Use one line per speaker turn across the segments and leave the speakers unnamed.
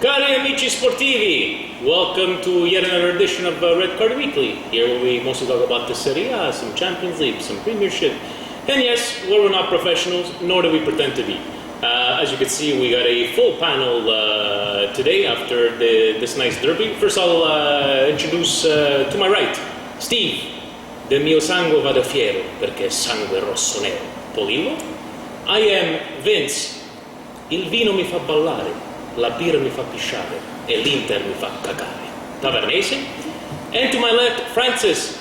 Cari amici sportivi, welcome to yet another edition of Red Card Weekly. Here where we mostly talk about the Serie A, some Champions League, some Premiership, and yes, well, we're not professionals, nor do we pretend to be. As you can see, we got a full panel today after this nice derby. First, I'll introduce to my right, Steve. Del mio sangue vado fiero perché sangue rosso nero. Polillo. I am Vince. Il vino mi fa ballare. La birra mi fa pisciare e l'Inter mi fa cagare. Tavernese. And to my left, Francis.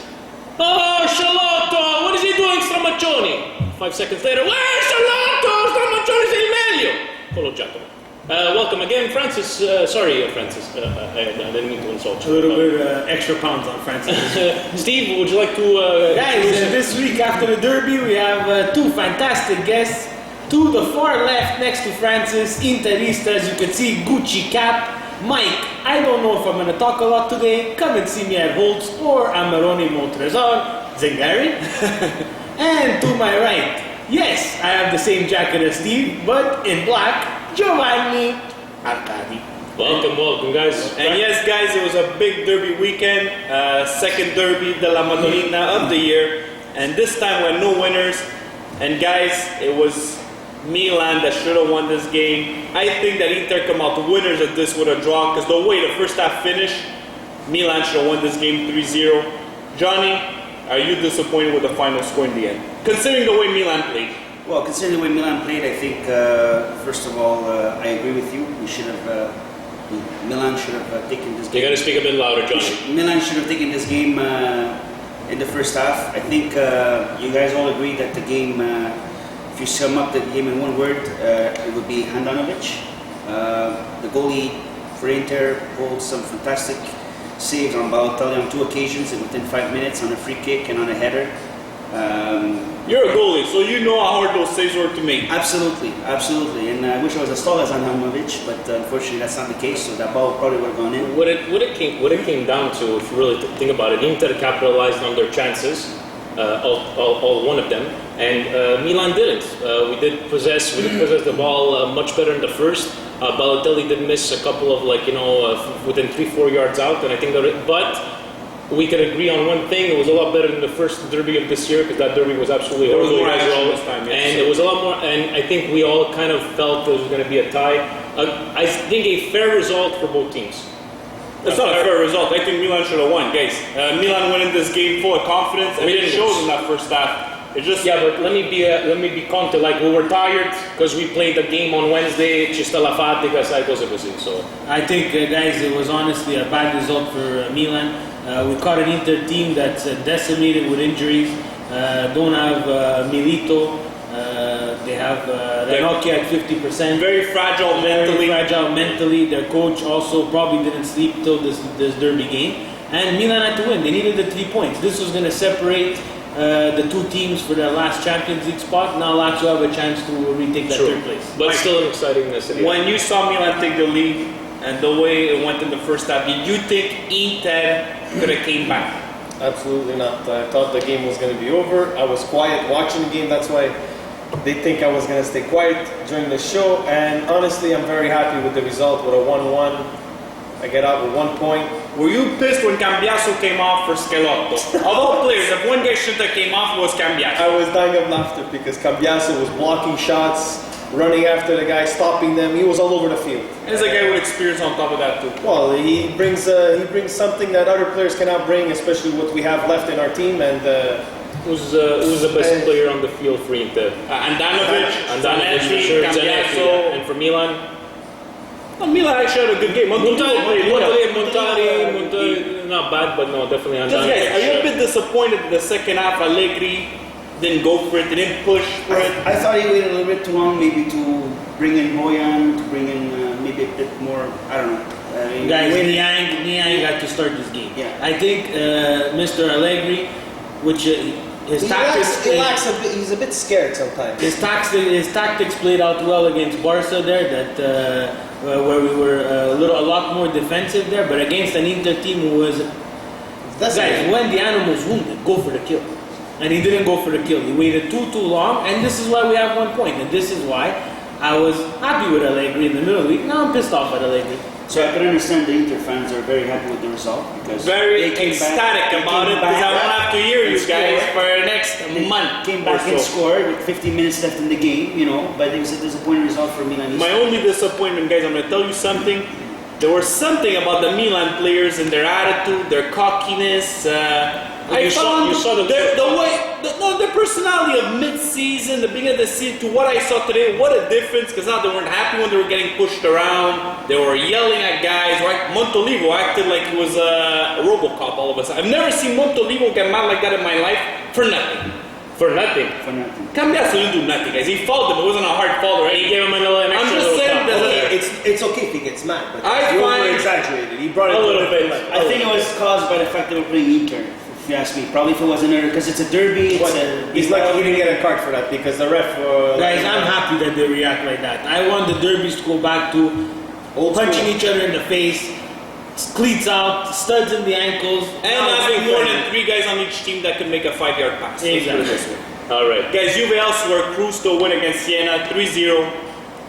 Oh, Charlotto! What is he doing, Stramaccioni? 5 seconds later, where's Charlotto? Stramaccioni sei il meglio! Hello, Giacomo. Welcome again, Francis. Sorry, Francis. I didn't mean to insult you.
A little bit extra pounds on Francis.
Steve, would you like to...
Guys, this week after the derby, we have two fantastic guests. To the far left, next to Francis, Interista, as you can see, Gucci cap. Mike, I don't know if I'm going to talk a lot today. Come and see me at Holtz or Amarone Montrezor, Zingari. And to my right, yes, I have the same jacket as Steve, but in black, Giovanni Arcadi.
Welcome, guys.
And yes, guys, it was a big derby weekend. Second derby della Madonnina of the year. And this time we had no winners. And guys, it was Milan that should have won this game. I think that Inter come out winners of this with a draw because the way the first half finished, Milan should have won this game 3-0. Johnny, are you disappointed with the final score in the end? Considering the way Milan played.
Well, considering the way Milan played, I think, first of all, I agree with you. We should have, Milan should have taken this game.
You got to speak a bit louder, Johnny.
Milan should have taken this game in the first half. I think you guys all agree that the game, if you sum up the game in one word, it would be Handanovic. The goalie for Inter pulled some fantastic saves on Balotelli on 2 occasions and within 5 minutes on a free kick and on a header.
You're a goalie, so you know how hard those saves were to make.
Absolutely. And I wish I was as tall as Handanovic, but unfortunately that's not the case, so that ball probably would have gone in.
What it came down to, if you really think about it, Inter capitalized on their chances, all one of them, and Milan didn't. We did possess the ball much better in the first. Balotelli did miss a couple of within 3-4 yards out, and I think but we could agree on one thing: it was a lot better than the first derby of this year because that derby was absolutely
There was
horrible
more
as
action
well.
this time, yes.
And it was a lot more. And I think we all kind of felt there was going to be a tie. I think a fair result for both teams.
That's not a fair result. I think Milan should have won, guys. Milan went in this game full of confidence, and it showed in that first half. It just
but let me be content. Like, we were tired because we played the game on Wednesday. Ci sta la fatica, sai cosa così. So
I think, guys, it was honestly a bad result for Milan. We caught an Inter team that's decimated with injuries. Don't have Milito. They have Ranocchia at 50%.
very fragile
mentally. Their coach also probably didn't sleep till this derby game. And Milan had to win. They needed the 3 points. This was going to separate the two teams for their last Champions League spot. Now Lazio have a chance to retake that third place.
But still an exciting city.
When you saw Milan take the lead and the way it went in the first half, did you think Inter could have came back?
Absolutely not. I thought the game was going to be over. I was quiet watching the game. That's why they think I was going to stay quiet during the show. And honestly, I'm very happy with the result. With a 1-1, I get out with 1 point.
Were you pissed when Cambiaso came off for Schelotto? Of all players, if one guy shouldn't have came off, it was Cambiaso.
I was dying of laughter because Cambiaso was blocking shots, running after the guy, stopping them. He was all over the field.
And there's a guy with experience on top of that too.
Well, he brings something that other players cannot bring, especially what we have left in our team. And
Who's the best player on the field for Inter?
Andanovic, Zanetti, Cambiaso,
and for Milan?
Milan actually had a good game.
Montari, not bad, but no, definitely
Just guys, are you a
Andanovic.
bit disappointed in the second half? Allegri didn't go for it, didn't push for it.
I thought he waited a little bit too long, maybe to bring in Boyan, to bring in maybe a bit more, I don't know.
Guys, Niang got to start this game.
Yeah.
I think Mr. Allegri, which his tactics,
he's a bit scared sometimes.
his tactics played out well against Barca there. That where we were a lot more defensive there, but against an Inter team who was guys, when the animal was wounded, go for the kill. And he didn't go for the kill. He waited too long, and this is why we have 1 point. And this is why I was happy with Allegri in the middle of the week. Now I'm pissed off at Allegri.
So I can understand the Inter fans are very happy with the result because
Very
they came back-
ecstatic
they
about
came
it because I
back
won't have to hear you
and
guys
scored.
for the next month.
Came
or
back and
so.
scored with 15 minutes left in the game, you know, but it was a disappointing result for Milan.
My only disappointment, guys, I'm going to tell you something. There was something about the Milan players and their attitude, their cockiness.
You saw the
the personality of mid-season, the beginning of the season, to what I saw today. What a difference! Because now they weren't happy when they were getting pushed around. They were yelling at guys. Right? Montolivo acted like he was a RoboCop all of a sudden. I've never seen Montolivo get mad like that in my life for nothing.
For nothing.
For nothing.
Cambiasso didn't do nothing, guys. He fouled him. It wasn't a hard foul, right?
He gave him an
I'm
extra
just
little
saying
tap
there's
over
a-
there.
It's okay if he gets mad, but
I
he
find-
over-exaggerated. He brought it
A
to
little
the
bit.
level.
I think it was caused by the fact that we're playing Inter, if you ask me. Probably if it wasn't because it's a derby.
But he's lucky he didn't get a card for that because the ref.
Guys, I'm happy that they react like that. I want the derbies to go back to
Old
punching
school.
each other in the face, cleats out, studs in the ankles.
And
Now it's
having
big
more
friendly.
than 3 guys on each team that could make a 5-yard pass. Let's put it this way.
All right.
Guys, Juve elsewhere cruised to a win against Siena 3-0.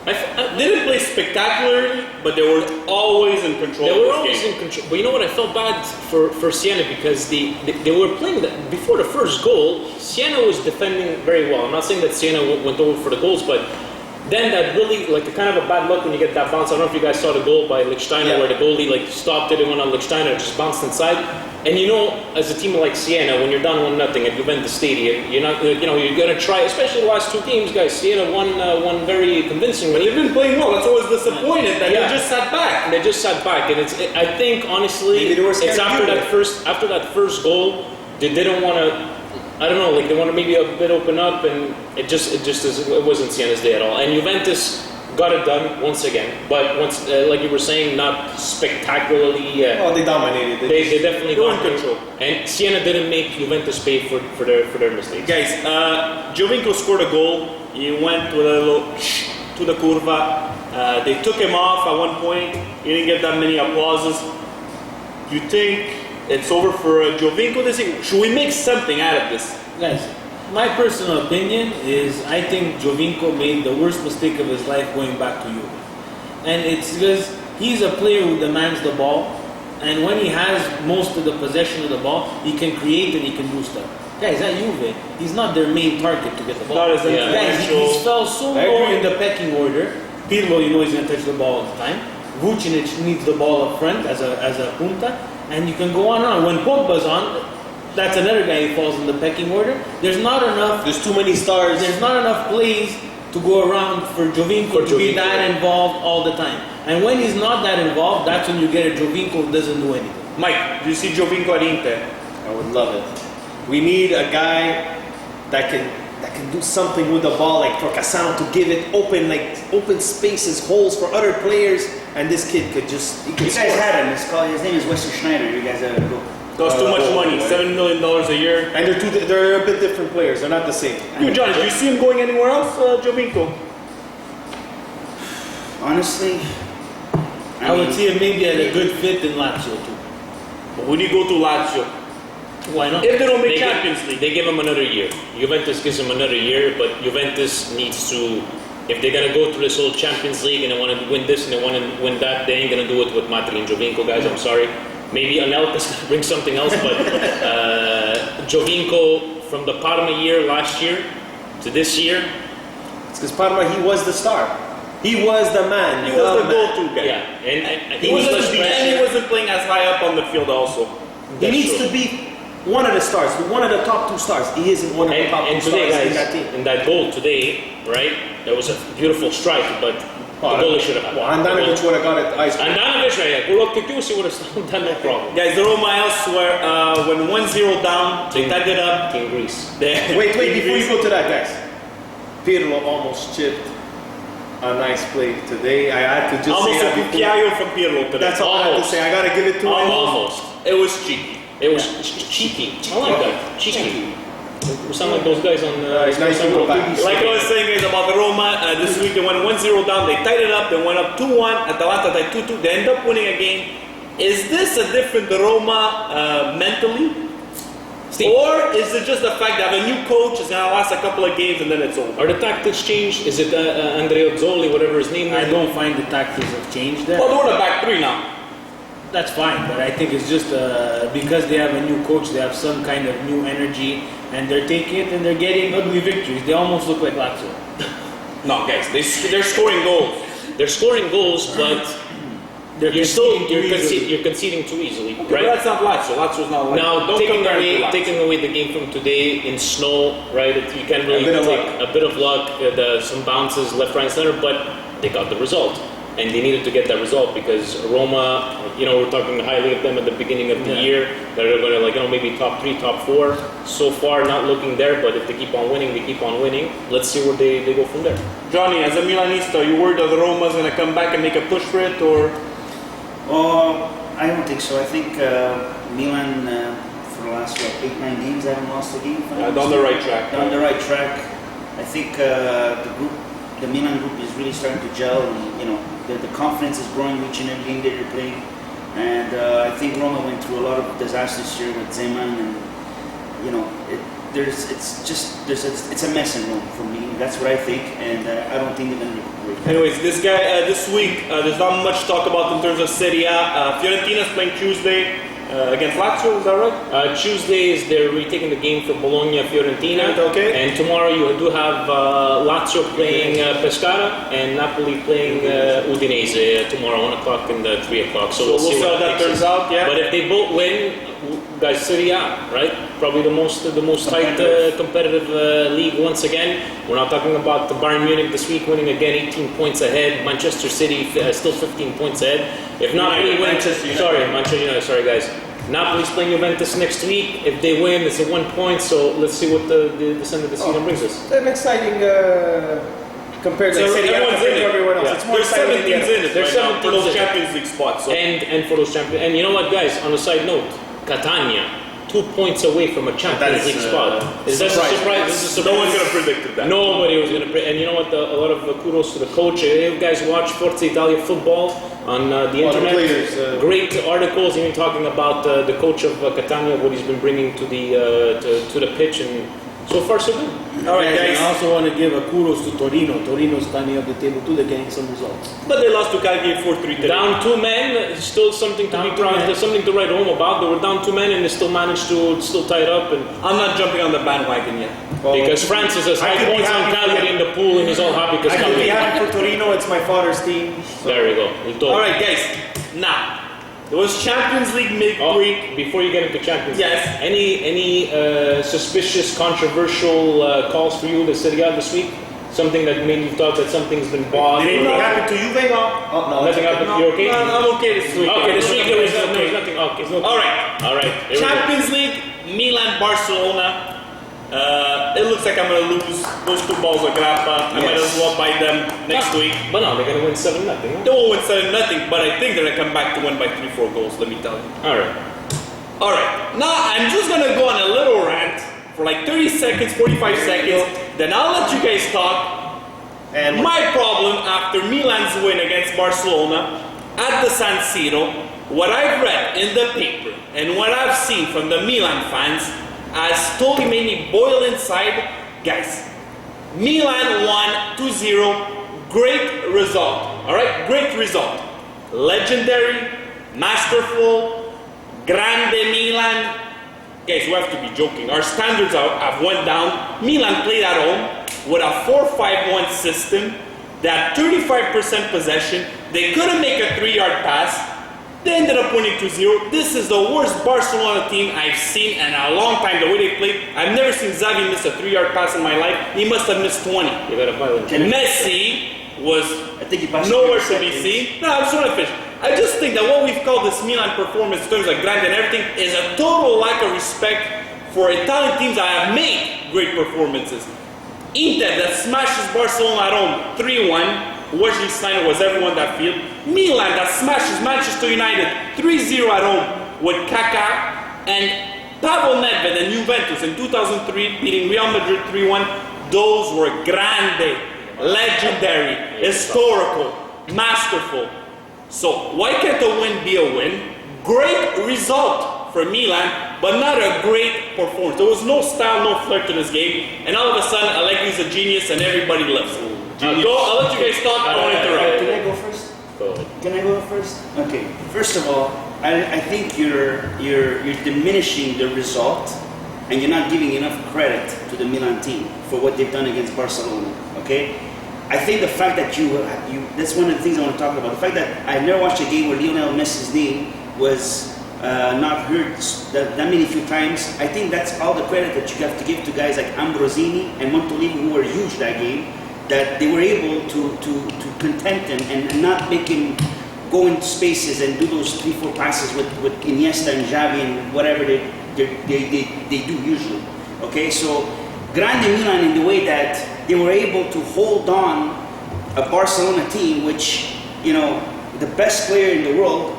I didn't play spectacularly, but they were always in control
They
of
were
this
always
game.
in control. But you know what? I felt bad for Siena because they were playing that before the first goal. Siena was defending very well. I'm not saying that Siena went over for the goals, but then that really like a kind of a bad luck when you get that bounce. I don't know if you guys saw the goal by Lichtsteiner
Yeah.
where the goalie like stopped it and went on Lichtsteiner, just bounced inside. And you know, as a team like Siena, when you're down 1-0 at Juventus Stadium, you're not, you know, you're gonna try. Especially the last 2 games, guys. Siena won very convincingly.
They've been playing well. That's always disappointed that
Yeah.
they just sat back.
They just sat back, and I think honestly,
Maybe they were scared
it's after
of you.
that first goal, they didn't want to. I don't know, like they want to maybe a bit open up, and it wasn't Siena's day at all. And Juventus got it done once again, but once, like you were saying, not spectacularly.
Oh, they dominated.
They definitely
They were in
got it.
control.
And Siena didn't make Juventus pay for their mistakes.
Guys, Giovinco scored a goal. He went with a little to the curva. They took him off at one point. He didn't get that many applauses. You think it's over for Giovinco this year? Should we make something out of this?
Guys, my personal opinion is I think Giovinco made the worst mistake of his life going back to Juve. And it's because he's a player who demands the ball, and when he has most of the possession of the ball, he can create and he can do stuff. Guys, at Juve, he's not their main target to get the ball.
Not as
Yeah.
Guys,
influential.
he fell so
I
low
agree.
in the pecking order. Pirlo, you know he's going to touch the ball all the time. Vucinic needs the ball up front as a punta, and you can go on and on. When Pogba's on, that's another guy who falls in the pecking order. There's not enough.
There's too many stars.
There's not enough plays to go around for Giovinco to be
Giovinco.
that involved all the time. And when he's not that involved, that's when you get a Giovinco who doesn't do anything.
Mike, do you see Giovinco at Inter?
I would love it. We need a guy that can do something with the ball, like for Cassano to give it open spaces, holes for other players, and this kid could just he could
You guys
score.
had him. His name is Wesley Schneider. You guys ever go?
Costs too much money,
right.
$7 million a year.
And they're a bit different players. They're not the same.
You, Johnny, do you see him going anywhere else, Giovinco?
Honestly,
I would see him maybe at a good fit in Lazio too.
Would he go to Lazio?
Why not?
If they don't make
They
Champions League.
They give him another year. Juventus gives him another year, but Juventus needs to, if they're gonna go through this whole Champions League and they want to win this and they want to win that, they ain't gonna do it with Matri and Giovinco, guys. I'm sorry. Maybe Anelka's gonna bring something else, but Giovinco from the Parma year last year to this year,
It's because Parma, he was the star. He was the man.
He was the go-to guy.
yeah, and
He
was
wasn't,
less
and he
pressure.
wasn't playing as high up on the field also.
He
That's
needs
true.
to be one of the stars, one of the top 2 stars. He isn't one of the top 2
And today,
stars in that
guys,
team.
in that goal today, right? There was a beautiful strike, but the goalie should have had.
Well, Handanovic would have got it ice cream.
Andanovic, right? Well, Kikusi would have done no problem.
Guys, the Roma elsewhere, when 1-0 down, they tied it up.
In Greece.
They-
Wait, before you go to that, guys. Pirlo almost chipped a nice play today. I had to just
Almost
say
a
that before.
cucchiaio from Pirlo today.
That's all I have to
Almost.
say. I gotta give it to him.
Almost.
It was cheeky.
It was cheeky. I like that. Cheeky. We sound like those guys on
it's nice to go back.
Like I was saying guys about the Roma, this week they went 1-0 down, they tied it up, they went up 2-1, Atalanta tied 2-2, they end up winning a game. Is this a different Roma mentally?
Steve,
Or is it just the fact that a new coach is going to last a couple of games and then it's over?
are the tactics changed? Is it Andrea Zoli, whatever his name
I
is?
don't find the tactics have changed there.
Well, they're the back three now.
That's fine, but I think it's just because they have a new coach, they have some kind of new energy, and they're taking it and they're getting ugly victories. They almost look like Lazio.
No, guys, they're scoring goals.
They're scoring goals, but
They're
you're conceding too easily,
But
right?
that's not Lazio. Lazio's not like
Now,
don't compare it to Lazio.
taking away the game from today in snow, right? You can really
A bit of
take
luck.
a bit of luck, some bounces left, right, and center, but they got the result. And they needed to get that result because Roma, we're talking highly of them at the beginning of the
Yeah.
year. That are going to, maybe top 3, top 4. So far, not looking there, but if they keep on winning, they keep on winning. Let's see where they go from there.
Johnny, as a Milanista, are you worried that Roma's going to come back and make a push for it, or?
I don't think so. I think Milan, for the last 8-9 games, haven't lost a game.
On the right track.
They're on the right track. I think the Milan group is really starting to gel, and the confidence is growing each and every game that they're playing. And I think Roma went through a lot of disasters this year with Zeman, and it's a mess in Rome for me. That's what I think, and I don't think they're going to recuperate.
Anyways, this week, there's not much to talk about in terms of Serie A. Fiorentina's playing Tuesday against Lazio, is that right?
Tuesday is they're retaking the game for Bologna, Fiorentina.
Okay.
And tomorrow you do have Lazio playing Pescara and Napoli playing Udinese tomorrow, 1 o'clock and 3 o'clock.
So we'll see how
what
that
takes
turns
us.
out, yeah.
But if they both win, guys, Serie A, right? Probably the most tight competitive league once again. We're not talking about the Bayern Munich this week winning again, 18 points ahead. Manchester City still 15 points ahead. If Napoli win,
Manchester United.
sorry, Manchester United. Sorry, guys. Napoli's playing Juventus next week. If they win, it's a 1 point. So let's see what the end of the season brings us.
It's an exciting compared to
So
City,
everyone's
compared
in
to
it.
everyone else.
Yeah.
It's more
There's 7
exciting.
teams in it.
There's
right now
7
for
teams
those
in it.
Champions League spots. So.
And for those champions. And you know what, guys? On a side note, Catania, 2 points away from a Champions
That is,
League spot. Is that a surprise? This is a surprise.
No one's gonna predict that.
Nobody was going to predict. And you know what? A lot of kudos to the coach. You guys watch Forza Italia football on the
the
internet.
players,
Great articles, even talking about the coach of Catania, what he's been bringing to the pitch, and so far so good.
All right,
And I
guys.
also want to give a kudos to Torino. Torino's climbing up the table too. They're getting some results.
But they lost to Cagliari 4-3 today.
Down 2 men, still something to
Down
be
2
proud.
men.
There's something to write home about. They were down 2 men and they still managed to still tie it up. And
I'm not jumping on the bandwagon yet.
because Francis has
I
high
could be
points on
happy for
Cagliari
them.
in the pool and he's all happy because
I could be
Cagliari.
happy for Torino. It's my father's team.
There we go.
All right, guys. Now, there was Champions League
Oh,
midweek.
before you get into Champions League,
Yes.
any suspicious, controversial calls for you in the Serie A this week? Something that made you thought that something's been bought?
Did it
or-
not
Happened to Juve? Oh no,
Nothing happened. You okay?
No, I'm okay this week.
Okay, this week there was
Okay.
nothing. Okay.
All right.
All right. Here we go.
Champions League, Milan, Barcelona. It looks like I'm gonna lose those 2 balls of grappa. I might as well buy them next week.
But no, they're gonna win 7-0.
They won't win 7-0, but I think they're gonna come back to win by 3-4 goals. Let me tell you.
All right.
All right. Now I'm just gonna go on a little rant for like 30 seconds, 45 seconds. Then I'll let you guys talk.
And
My problem after Milan's win against Barcelona at the San Siro, what I've read in the paper and what I've seen from the Milan fans has totally made me boil inside. Guys, Milan won 2-0. Great result. All right, great result. Legendary, masterful, grande Milan. Guys, we have to be joking. Our standards have went down. Milan played at home with a 4-5-1 system. They had 35% possession. They couldn't make a 3-yard pass. They ended up winning 2-0. This is the worst Barcelona team I've seen in a long time. The way they played, I've never seen Xavi miss a 3-yard pass in my life. He must have missed 20.
You got a violent.
Messi was
I think he passed
nowhere
30
to be
seconds.
seen. No, I just want to finish. I just think that what we've called this Milan performance in terms of grande and everything is a total lack of respect for Italian teams that have made great performances. Inter that smashes Barcelona at home 3-1. Wesley Sneijder was everyone that field. Milan that smashes Manchester United 3-0 at home with Kaká, and Pavel Nedved and Juventus in 2003 beating Real Madrid 3-1. Those were grande, legendary, historical, masterful. So why can't a win be a win? Great result for Milan, but not a great performance. There was no style, no flair to this game, and all of a sudden, Allegri's a genius, and everybody loves him. I'll let you guys talk. I won't interrupt.
Can I go first?
Go ahead.
Can I go first? Okay. First of all, I think you're diminishing the result, and you're not giving enough credit to the Milan team for what they've done against Barcelona. Okay. I think the fact that you that's one of the things I want to talk about. The fact that I've never watched a game where Lionel Messi's name was not heard that many few times. I think that's all the credit that you have to give to guys like Ambrosini and Montolivo, who were huge that game, that they were able to content him and not make him go into spaces and do those 3-4 passes with Iniesta and Xavi and whatever they do usually. Okay, so Grande Milan in the way that they were able to hold on a Barcelona team, which, you know, the best player in the world,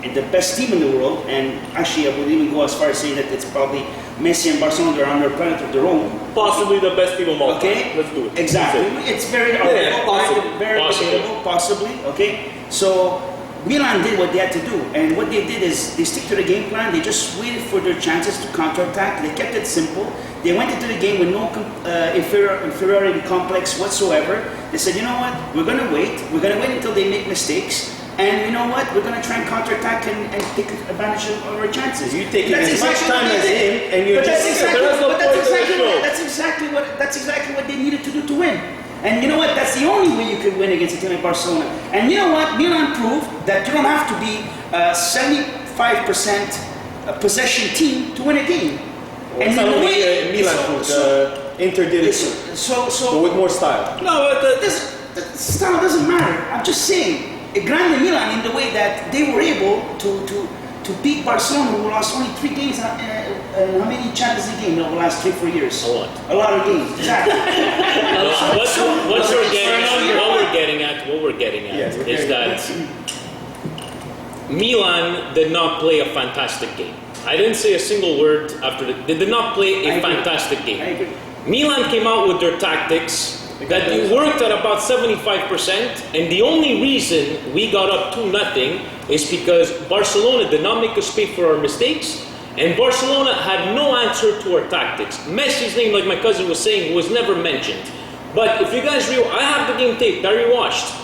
and the best team in the world, and actually I would even go as far as saying that it's probably Messi and Barcelona are on their planet of their own.
Possibly the best team of all time.
Okay,
Let's do it.
Exactly. It's very
possibly.
very debatable, possibly. Okay, so Milan did what they had to do, and what they did is they stick to the game plan. They just waited for their chances to counterattack. They kept it simple. They went into the game with no inferiority complex whatsoever. They said, you know what, we're going to wait. We're going to wait until they make mistakes. And you know what, we're going to try and counterattack and take advantage of our chances.
You take as much time as him, and you're
that's
exactly
exactly what they needed to do to win. And you know what, that's the only way you could win against a team like Barcelona. And you know what, Milan proved that you don't have to be a 75% possession team to win a game.
Well, and not only Milan proved, Inter did it but with more style.
No, the style doesn't matter. I'm just saying, Grande Milan in the way that they were able to beat Barcelona, who lost only 3 games how many Champions League games over the last 3-4 years?
A lot.
A lot of games, exactly.
What we're getting at is that Milan did not play a fantastic game. I didn't say a single word after they did not play a fantastic game.
I agree.
Milan came out with their tactics that worked at about 75%, and the only reason we got up 2-0 is because Barcelona did not make us pay for our mistakes, and Barcelona had no answer to our tactics. Messi's name, like my cousin was saying, was never mentioned. But if you guys I have the game taped, I rewatched.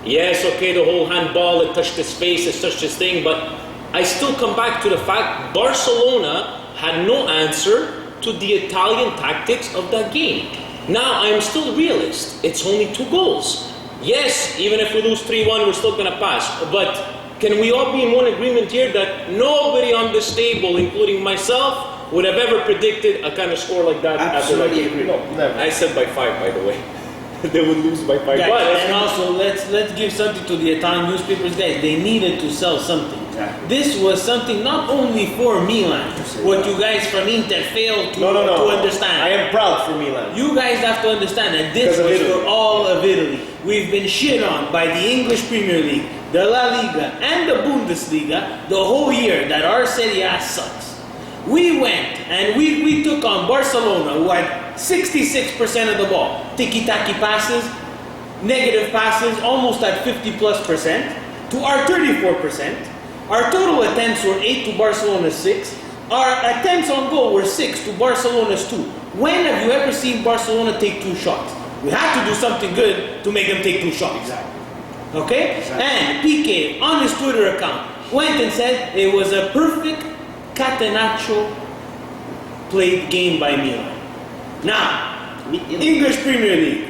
Yes, okay, the whole handball, it touched his face, it touched his thing, but I still come back to the fact Barcelona had no answer to the Italian tactics of that game. Now, I'm still a realist. It's only 2 goals. Yes, even if we lose 3-1, we're still going to pass. But can we all be in one agreement here that nobody on this table, including myself, would have ever predicted a kind of score like that?
Absolutely agree.
No, never.
I said by 5, by the way. They would lose by 5.
Yeah,
But
and also let's give something to the Italian newspapers, guys. They needed to sell something.
Exactly.
This was something not only for Milan, what you guys from Inter failed to understand.
I am proud for Milan.
You guys have to understand that this was for all of Italy. We've been shit on by the English Premier League, the La Liga, and the Bundesliga the whole year that our Serie A sucks. We went and we took on Barcelona, who had 66% of the ball. Tiki-taki passes, negative passes, almost at 50+%, to our 34%. Our total attempts were 8 to Barcelona's 6. Our attempts on goal were 6 to Barcelona's 2. When have you ever seen Barcelona take 2 shots? We have to do something good to make them take 2 shots.
Exactly.
Okay?
Exactly.
And Piqué, on his Twitter account, went and said it was a perfect catenaccio played game by Milan. Now, English Premier League,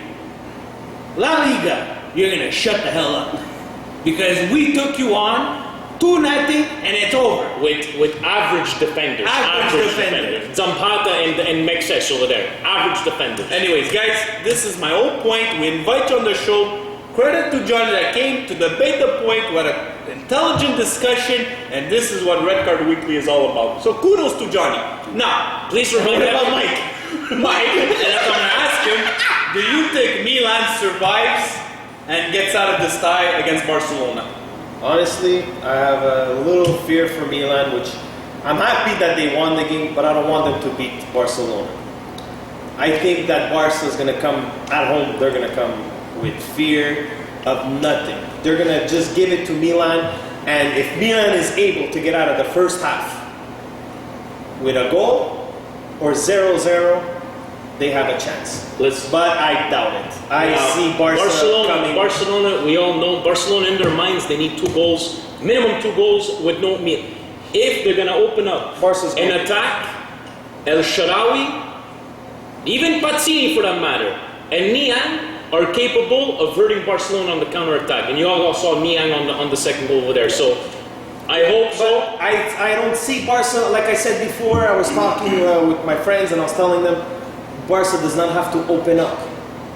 La Liga, you're going to shut the hell up. Because we took you on 2-0 and it's over.
With average defenders.
Average defenders.
Zampata and Mexes over there. Average defenders.
anyways, guys, this is my whole point. We invite you on the show. Credit to Johnny that came to debate the point. We had an intelligent discussion, and this is what Red Card Weekly is all about. So kudos to Johnny. Now,
Please remind
what about
me.
Mike? Mike, and I'm going to ask him, do you think Milan survives and gets out of this tie against Barcelona?
Honestly, I have a little fear for Milan, which I'm happy that they won the game, but I don't want them to beat Barcelona. I think that Barca is going to come at home. They're going to come with fear of nothing. They're going to just give it to Milan, and if Milan is able to get out of the first half with a goal or 0-0, they have a chance. But I doubt it. I see Barcelona coming.
Barcelona, we all know Barcelona in their minds, they need 2 goals, minimum 2 goals with no meal. If they're gonna open up
Barca's
an
goal.
attack, El Shaarawy, even Pazzini for that matter, and Niang are capable of hurting Barcelona on the counter-attack. And you all saw Niang on the second goal over there. So I hope so.
But I don't see Barca, like I said before, I was talking with my friends and I was telling them, Barca does not have to open up.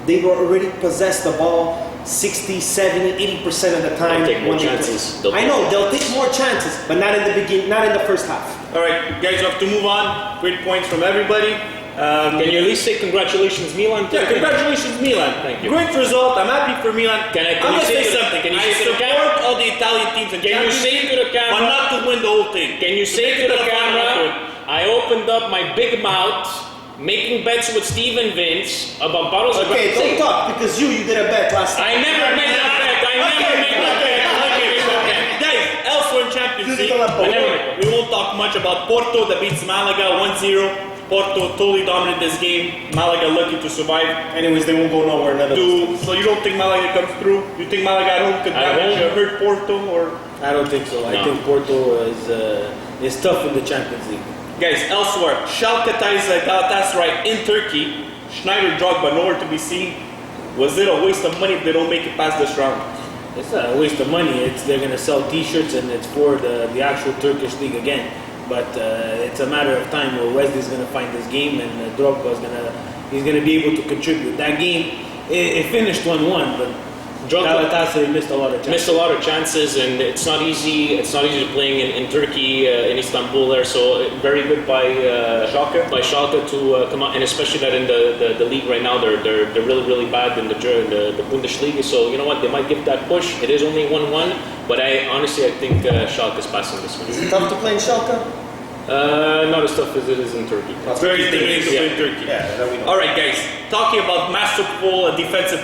They will already possess the ball 60, 70, 80% of the time.
They'll take more
when they
chances.
play. I know, they'll take more chances, but not in the beginning, not in the first half.
All right, guys, we have to move on. Great points from everybody.
Can you at least say congratulations, Milan?
Yeah, congratulations, Milan.
Thank you.
Great result. I'm happy for Milan.
Can
I'm
you
gonna
say
say
to-
something.
can you
I
say to the
support
camera?
all the Italian teams in
Can you
Champions
say
League,
to the camera?
but not to win the whole thing.
Can you say to the camera, I opened up my big mouth, making bets with Steve and Vince about bottles of
Okay, don't talk, because you did a bet last time.
I never made that bet. I never made that bet. Okay.
Guys, elsewhere in Champions League,
Whenever.
we won't talk much about Porto that beats Malaga 1-0. Porto totally dominated this game. Malaga lucky to survive.
Anyways, they won't go nowhere. None of those.
So you don't think Malaga comes through? You think Malaga at home could
At
damage
home?
hurt Porto or?
I don't think so. I
No.
think Porto is tough in the Champions League.
Guys, elsewhere, Schalke ties Galatasaray in Turkey. Schneider Drogba nowhere to be seen. Was it a waste of money if they don't make it past this round?
It's not a waste of money. They're gonna sell T-shirts and it's for the actual Turkish league again. But it's a matter of time where Wesley's gonna find this game and Drogba's gonna be able to contribute. That game it finished 1-1, but
Drogba
Galatasaray missed a lot of chances.
missed a lot of chances, and it's not easy. It's not easy playing in Turkey, in Istanbul there. So very good by Schalke to come out, and especially that in the league right now, they're really bad in the Bundesliga. So you know what, they might give that push. It is only 1-1, but I honestly think Schalke is passing this one.
Is it tough to play in Schalke?
Not as tough as it is in Turkey.
It's very difficult to play in
Yeah.
Turkey.
Yeah, that we know.
All right, guys. Talking about masterful defensive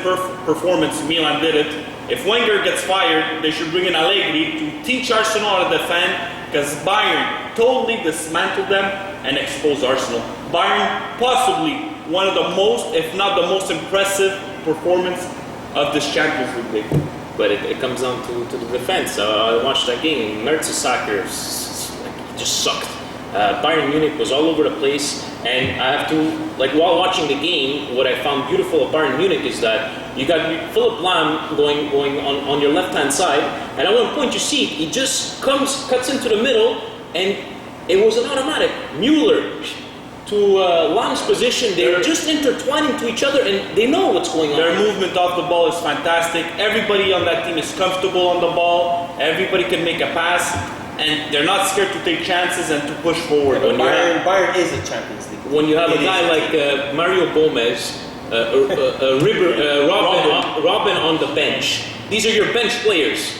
performance, Milan did it. If Wenger gets fired, they should bring in Allegri to teach Arsenal how to defend, because Bayern totally dismantled them and exposed Arsenal. Bayern possibly one of the most, if not the most impressive performance of this Champions League.
But it comes down to the defense. I watched that game. Mertesacker just sucked. Bayern Munich was all over the place, and I have to, like, while watching the game, what I found beautiful of Bayern Munich is that you got Philip Lahm going on your left-hand side, and at one point you see he just cuts into the middle, and it was an automatic. Müller to Lahm's position, they're just intertwining to each other, and they know what's going on.
Their movement off the ball is fantastic. Everybody on that team is comfortable on the ball. Everybody can make a pass, and they're not scared to take chances and to push forward.
When you have-
Bayern is a Champions League.
When you have a
It
guy
is.
like Mario Gomez, Robin on the bench, these are your bench players.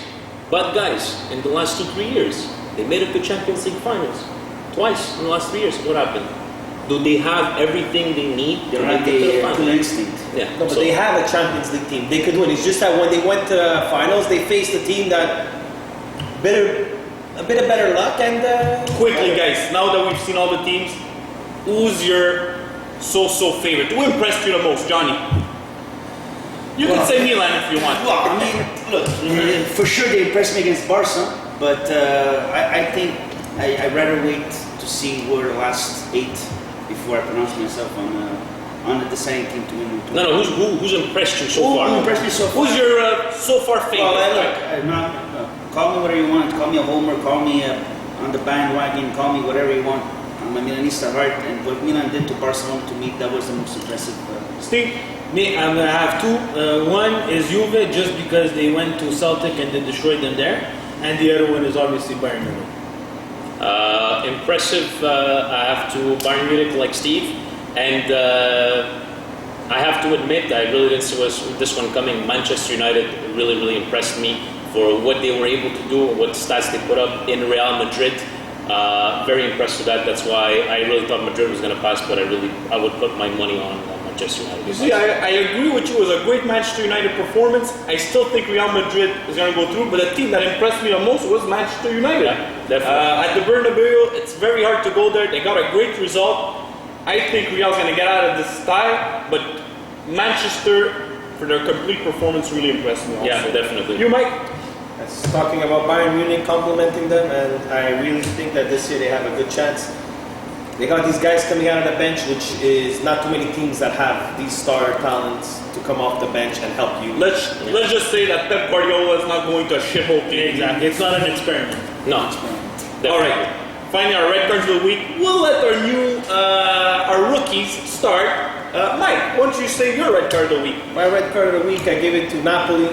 But guys, in the last 2-3 years, they made it to Champions League finals twice in the last 3 years. What happened? Do they have everything they need
They
to
have
make it to the
the
final?
killer instinct.
Yeah.
No, but
so-
they have a Champions League team. They could win. It's just that when they went to finals, they faced a team that a bit of better luck and
Quickly, guys, now that we've seen all the teams, who's your so-so favorite? Who impressed you the most, Johnny? You can say Milan if you want.
Well, I mean, look, for sure they impressed me against Barca, but I think I'd rather wait to see where the last 8 before I pronounce myself on the deciding team to win.
No, who's impressed you so
Who
far?
impressed me so far?
Who's your so far favorite?
Well, look, I'm not, call me whatever you want. Call me a homer. Call me on the bandwagon. Call me whatever you want. I'm a Milanista at heart, and what Milan did to Barcelona, to me, that was the most impressive.
Steve?
Me, I'm gonna have 2. One is Juve, just because they went to Celtic and they destroyed them there, and the other one is obviously Bayern Munich.
Impressive. I have to Bayern Munich like Steve, and I have to admit I really didn't see this one coming. Manchester United really impressed me for what they were able to do, what stats they put up in Real Madrid. Very impressed with that. That's why I really thought Madrid was going to pass, but I would put my money on Manchester Manchester United.
You see, I agree with you. It was a great Manchester United performance. I still think Real Madrid is going to go through, but the team that impressed me the most was Manchester United.
Yeah, definitely.
At the Bernabeu, it's very hard to go there. They got a great result. I think Real's going to get out of this tie, but Manchester, for their complete performance, really impressed me also.
Yeah, definitely.
You, Mike?
That's talking about Bayern Munich complimenting them, and I really think that this year they have a good chance. They got these guys coming out of the bench, which is not too many teams that have these star talents to come off the bench and help you.
Let's just say that Pep Guardiola is not going to a shithole team.
Exactly. It's not an experiment.
No.
All right. Finally, our red cards of the week. We'll let our rookies start. Mike, why don't you say your red card of the week?
My red card of the week, I gave it to Napoli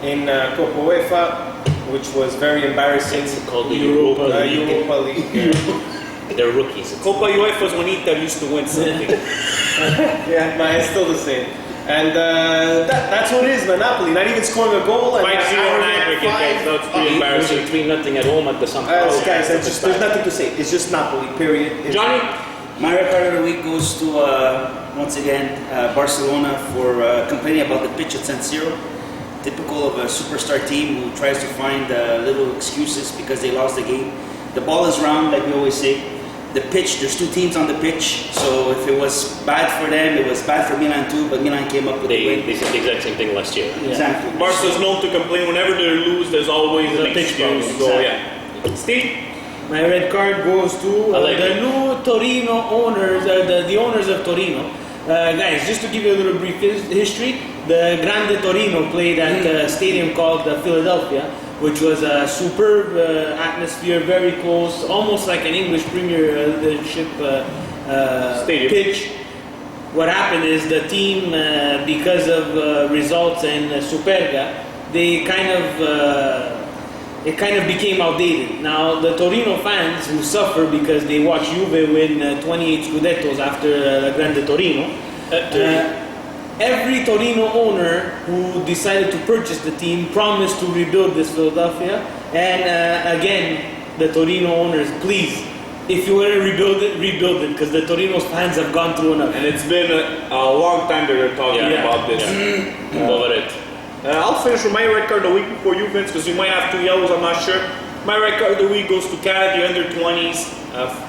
in Coppa UEFA, which was very embarrassing.
It's called the Europa League.
Europa League.
They're rookies.
Copa UEFA was when Inter used to win something.
Yeah, man, it's still the same. And that's what it is, man. Napoli, not even scoring a goal. And
5-0 in aggregate, guys. That's pretty embarrassing.
3-0 at home at the San Paulo.
Guys, there's nothing to say. It's just Napoli, period.
Johnny?
My red card of the week goes to, once again, Barcelona for complaining about the pitch at San Siro. Typical of a superstar team who tries to find little excuses because they lost the game. The ball is round, like we always say. The pitch, there's two teams on the pitch, so if it was bad for them, it was bad for Milan too, but Milan came up with the win.
They said the exact same thing last year.
Exactly.
Barca's known to complain whenever they lose, there's always an
pitch
excuse.
problem.
So, yeah. Steve?
My red card goes to
I like
the
it.
new Torino owners, the owners of Torino. Guys, just to give you a little brief history, the Grande Torino played at a stadium called Philadelphia, which was a superb atmosphere, very close, almost like an English Premiership
Stadium.
pitch. What happened is the team, because of results and Superga, they it kind of became outdated. Now, the Torino fans who suffer because they watch Juve win 28 Scudettos after Grande Torino, every Torino owner who decided to purchase the team promised to rebuild this Philadelphia. And again, the Torino owners, please, if you want to rebuild it, because the Torino's fans have gone through enough.
And it's been a long time that we're talking
Yeah.
about this.
Over it.
I'll finish with my red card of the week before you, Vince, because you might have two yellows, I'm not sure. My red card of the week goes to Canada, the under-20s,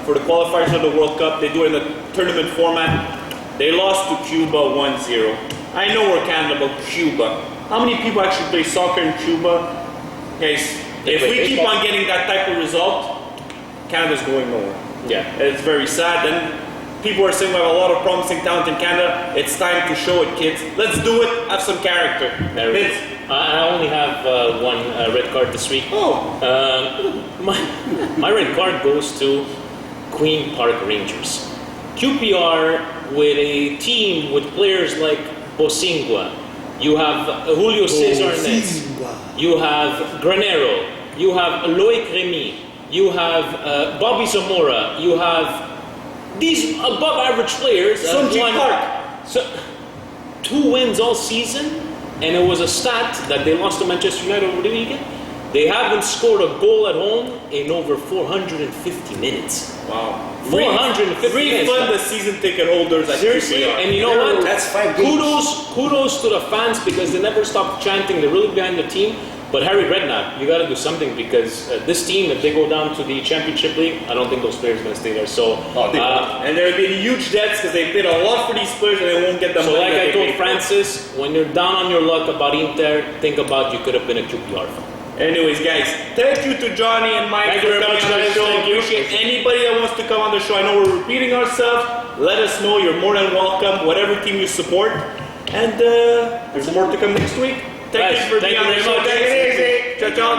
for the qualifiers of the World Cup. They do it in the tournament format. They lost to Cuba 1-0. I know we're Canada, but Cuba. How many people actually play soccer in Cuba? Guys, if
play
we keep
baseball.
on getting that type of result, Canada's going nowhere.
Yeah.
It's very sad. And people are saying we have a lot of promising talent in Canada. It's time to show it, kids. Let's do it. Have some character.
There it
Vince.
is. I only have one red card this week.
Oh,
My red card goes to Queen Park Rangers. QPR with a team with players like Bosingua. You have Julio Cesar Nez. You have Granero. You have Loic Remy. You have Bobby Zamora. You have these above average players.
Sunji
won-
Park.
So, 2 wins all season, and it was a stat that they lost to Manchester United over the weekend. They haven't scored a goal at home in over 450 minutes.
wow.
450 minutes.
Refund the season ticket holders at
Seriously,
QPR.
and you know what?
That's 5 games.
Kudos to the fans because they never stop chanting. They're really behind the team. But Harry Redknapp, you got to do something because this team, if they go down to the Championship League, I don't think those players are going to stay there. So,
And there have been huge debts because they paid a lot for these players and they won't get the
so
money.
like
that
I
they
told
paid for.
Francis, when you're down on your luck about Inter, think about you could have been a QPR fan.
Anyways, guys, thank you to Johnny and Mike
Thank
for
you very
coming
much,
on the
guys.
show.
Thank you.
Appreciate anybody that wants to come on the show. I know we're repeating ourselves. Let us know. You're more than welcome. Whatever team you support. And there's more to come next week. Thank
Guys,
you for
thank
being
you
on the
very
show.
much.
Take it easy. Ciao, ciao.